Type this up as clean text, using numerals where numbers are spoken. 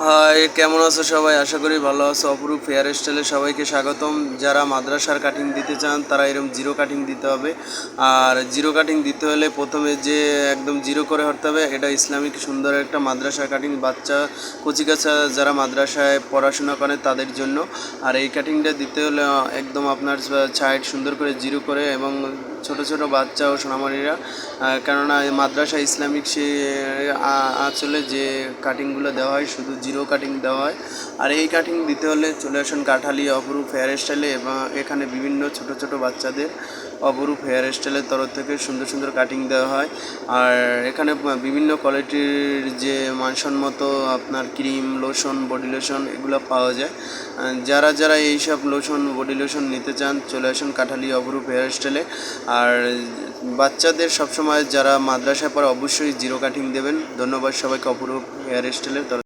High, কেমন আছো সবাই? আশা করি ভালো আছো। অপরূপ হেয়ার স্টাইলে সবাইকে স্বাগতম। যারা মাদ্রাসার কাটিং দিতে চান তারা এরকম জিরো কাটিং দিতে হবে। আর জিরো কাটিং দিতে হলে প্রথমে যে একদম জিরো করে হতে হবে, এটা ইসলামিক সুন্দর একটা মাদ্রাসার কাটিং, বাচ্চা কচিকাঁচা যারা মাদ্রাসায় পড়াশোনা করে তাদের জন্য। আর এই কাটিংটা দিতে হলে একদম আপনার সাইড সুন্দর করে জিরো করে, এবং ছোট ছোট বাচ্চা ও সোনামণিরা, কেননা এই মাদ্রাসা ইসলামিক সে আঁচলে যে কাটিংগুলো দেওয়া হয় শুধু জিরো কাটিং দেওয়া হয়। আর এই কাটিং দিতে হলে চলে আসুন কাঠালি অপরূপ হেয়ার স্টাইলে, এবং এখানে বিভিন্ন ছোট ছোট বাচ্চাদের অপরূপ হেয়ার স্টাইলের তরফ থেকে সুন্দর সুন্দর কাটিং দেওয়া হয়। আর এখানে বিভিন্ন কোয়ালিটির যে মানসম্মত আপনার ক্রিম, লোশন, বডি লোশন এগুলো পাওয়া যায়। যারা যারা এইসব লোশন, বডি লোশন নিতে চান চলে আসুন কাঠালি অপরূপ হেয়ার স্টাইলে। আর বাচ্চাদের সবসময় যারা মাদ্রাসায় পড়ে অবশ্যই জিরো কাটিং দেবেন। ধন্যবাদ সবাইকে অপরূপ হেয়ার স্টাইলের তরফ